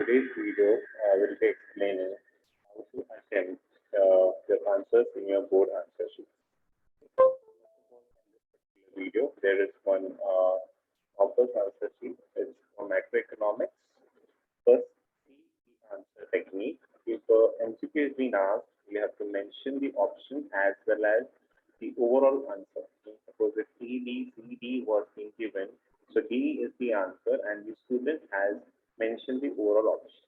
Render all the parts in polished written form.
today's video will be explaining how to attempt your answers in your board answer sheet. Video, there is one Hopper's answer sheet. It's for macroeconomics. First, see the answer technique. If MCQ is being asked, you have to mention the option as well as the overall answer. Suppose if E, D, C, D was being given, so D is the answer, and the student has mentioned the overall option.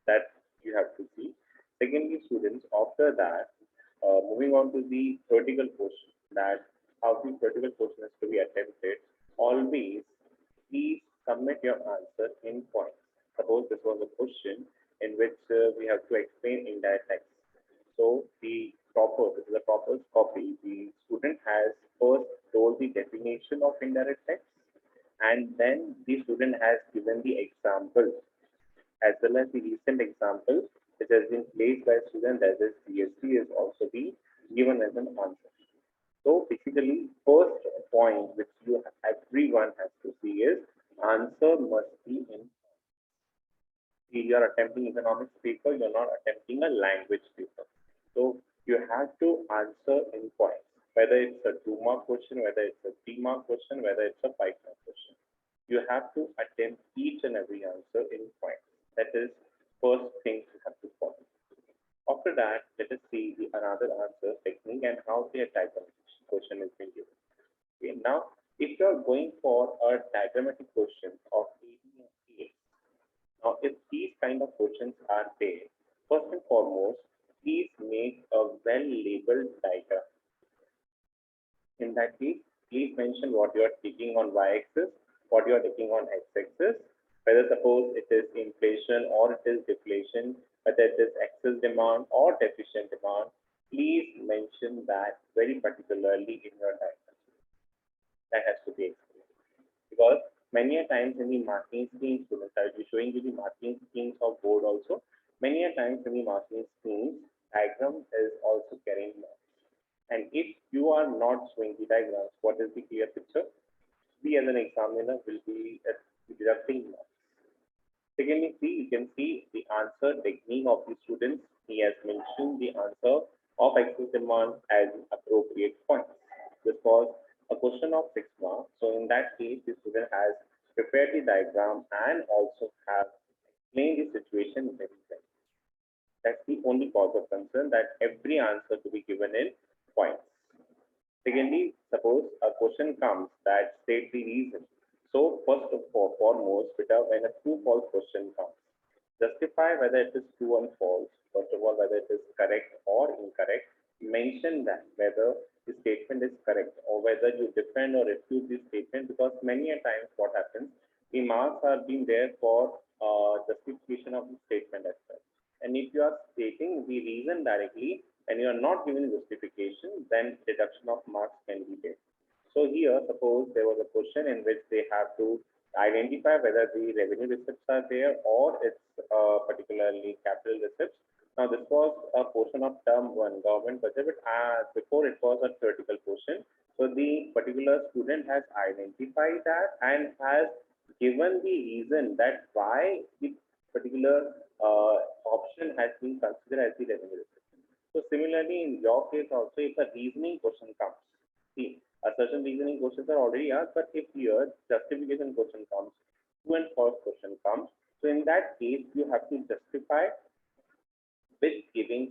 That you have to see. Secondly, students, after that, moving on to the theoretical portion, that how the theoretical portion is to be attempted, always please submit your answer in points. Suppose this was a question in which we have to explain indirect text. So this is the proper copy. The student has first told the definition of indirect text, and then the student has given the example as well as the recent example which has been placed by student, that is Cbse, is also be given as an answer. So basically, first point which everyone has to see is answer must be in. You are attempting economics paper, you're not attempting a language paper. So you have to answer in points, whether it's a 2-mark question, whether it's a 3-mark question, whether it's a 5-mark question. You have to attempt each and every answer in points. That is first thing you have to follow. After that, let us see the another answer technique and how the diagrammatic question is being given. Okay, now, if you are going for a diagrammatic question of AB and A, now if these kind of questions are there, first and foremost, please make a well-labeled diagram. In that case, please mention what you are taking on y-axis, what you are taking on x-axis, whether suppose it is inflation or it is deflation, whether it is excess demand or deficient demand. Please mention that very particularly in your diagram. That has to be explained, because many a times in the marking schemes, students, I will be showing you the marking schemes of board also. Many a times in the marking schemes, diagram is also carrying marks. And if you are not showing the diagrams, what is the clear picture? We as an examiner will be deducting marks. Secondly, you can see the answer technique of the students. He has mentioned the answer of excess demand as appropriate points. This was a question of 6 marks. So in that case, the student has prepared the diagram and also have explained the situation very well. That's the only cause of concern, that every answer to be given in points. Secondly, suppose a question comes that state the reason. So first of all, foremost, when a true-false question comes, justify whether it is true and false. First of all, whether it is correct or incorrect. Mention that whether the statement is correct or whether you defend or refute the statement, because many a times what happens, the marks are being there for justification of the statement as well. And if you are stating the reason directly and you are not giving justification, then deduction of marks can be there. So here, suppose there was a question in which they have to identify whether the revenue receipts are there or it's particularly capital receipts. Now, this was a portion of term 1 government budget, but before it was a theoretical portion. So the particular student has identified that and has given the reason that why the particular option has been considered as the revenue receipt. So similarly, in your case also, if a reasoning question comes, see, a certain reasoning questions are already asked, but if here justification question comes, true and false question comes, so in that case, you have to justify with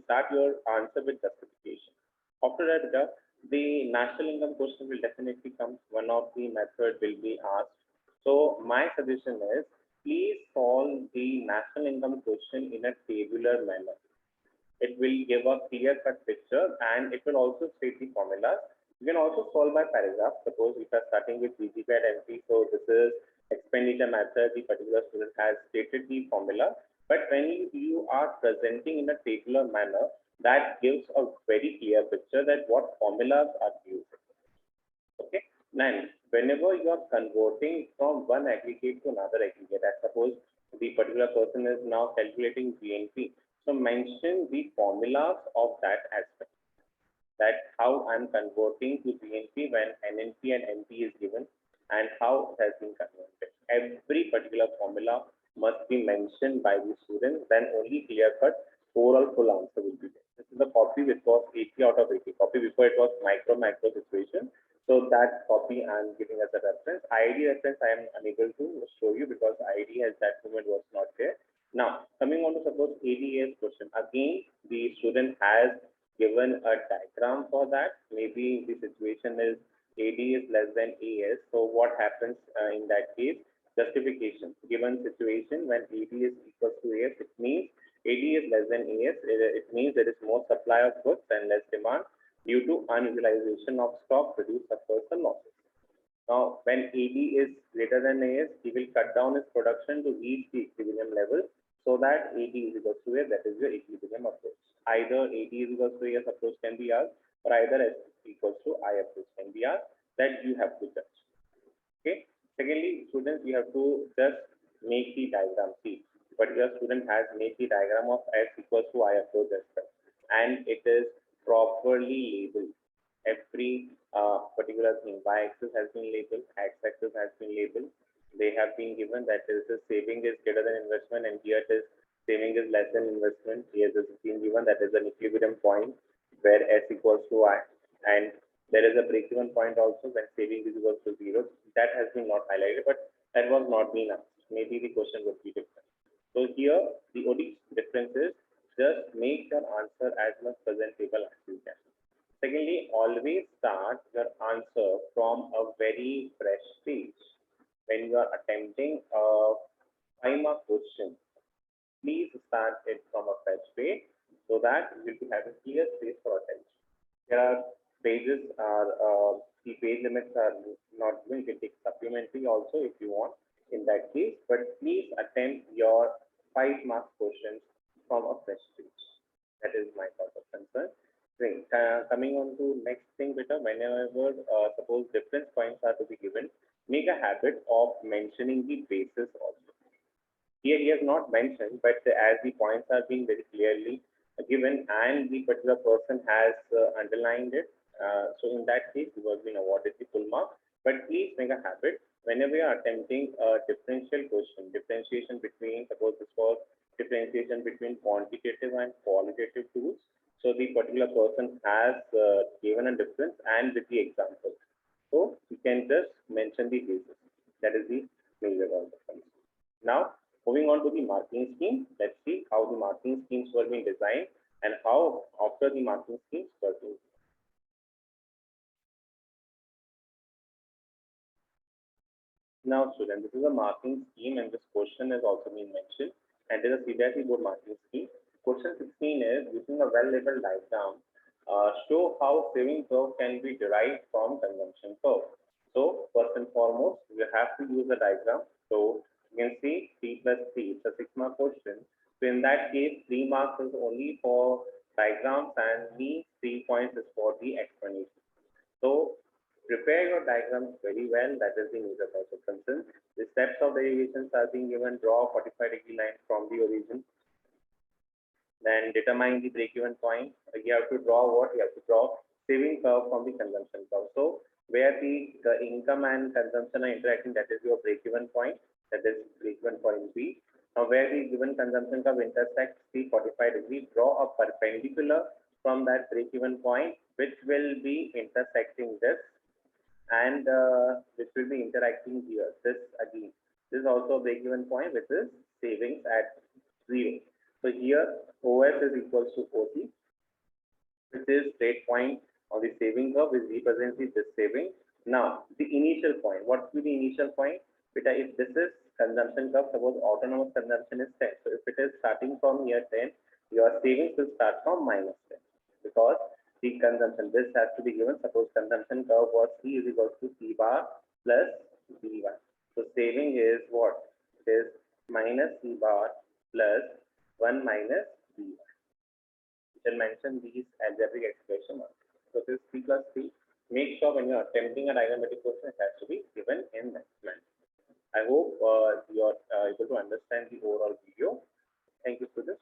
start your answer with justification. After that, the national income question will definitely come. One of the method will be asked. So my suggestion is, please solve the national income question in a tabular manner. It will give a clear-cut picture and it will also state the formulas. You can also solve by paragraph. Suppose if you are starting with GDP at MP, so this is expenditure method, the particular student has stated the formula. But when you are presenting in a tabular manner, that gives a very clear picture that what formulas are used. Okay. Now, whenever you are converting from one aggregate to another aggregate, as suppose the particular person is now calculating GNP, so mention the formulas of that aspect. That how I'm converting to GNP when NNP and NP is given and how it has been converted. Every particular formula must be mentioned by the student, then only clear-cut overall full answer will be there. This is the copy which was 80 out of 80 copy. Before it was macro situation. So that copy I am giving as a reference. ID reference I am unable to show you because ID at that moment was not there. Now, coming on to suppose ADAS question. Again, the student has given a diagram for that. Maybe the situation is AD is less than AS. So what happens in that case? Justification. Given situation when AD is equal to AS, it means AD is less than AS. It means there is more supply of goods and less demand due to unutilization of stock, produce suffers the losses. Now, when AD is greater than AS, he will cut down his production to reach the equilibrium level so that AD is equal to AS, that is your equilibrium approach. Either AD is equal to AS approach can be asked, or either S equals to I approach can be asked, that you have to judge. Okay. Secondly, students, you have to just make the diagram. See, but your student has made the diagram of S equals to I approach as well, and it is properly labeled. Every particular thing, y-axis has been labeled, x-axis has been labeled. They have been given that is the saving is greater than investment, and here it is saving is less than investment. Here this is being given that is an equilibrium point where S equals to I, and there is a break-even point also when saving is equal to 0. That has been not highlighted, but that was not being asked. Maybe the question would be different. So here the only difference is just make your answer as much presentable as you can. Secondly, always start your answer from a very fresh page. When you are attempting a 5-mark question, please start it from a fresh page so that you will have a clear space for attention. There are pages are the page limits are not going to take supplementary also if you want in that case, but please attempt your 5-mark questions from a fresh page. That is my thought of concern. Great. Coming on to next thing, beta, whenever suppose difference points are to be given, make a habit of mentioning the basis also. Here he has not mentioned, but as the points are being very clearly given and the particular person has underlined it, so in that case he was being awarded the full mark. But please make a habit whenever you are attempting a differential question, differentiation between, suppose this was differentiation between quantitative and qualitative tools. So the particular person has given a difference and with the example. So you can just mention the basis. That is the major difference. Now, moving on to the marking scheme, let's see how the marking schemes were being designed and how after the marking schemes were being. Now, students, this is a marking scheme and this question has also been mentioned. And there is a Cbse board marking scheme. Question 16 is using a well-labeled diagram, show how saving curve can be derived from consumption curve. So first and foremost, you have to use a diagram. So you can see 3 plus 3, it's a 6-mark question. So in that case, 3 marks is only for diagrams and 3 points is for the explanation. So prepare your diagrams very well. That is the major type of concern. The steps of derivations are being given. Draw 45-degree line from the origin. Then determine the break-even point. You have to draw what? You have to draw saving curve from the consumption curve. So where the income and consumption are interacting, that is your break-even point. That is break-even point B. Now where the given consumption curve intersects the 45-degree, draw a perpendicular from that break-even point, which will be intersecting this, and which will be interacting here. This again, this is also a break-even point, which is savings at 0. So here OS is equals to OC, which is rate point of the saving curve, which represents this saving. Now the initial point, what will be the initial point? Beta, if this is consumption curve, suppose autonomous consumption is 10. So if it is starting from here 10, your savings will start from minus 10 because the consumption, this has to be given. Suppose consumption curve was C is equal to C bar plus B1. So saving is what? It is minus C bar plus 1 minus B1. You can mention these algebraic expression. So this 3 plus 3. Make sure when you are attempting a diagrammatic question, it has to be given in that manner. I hope you are able to understand the overall video. Thank you for this.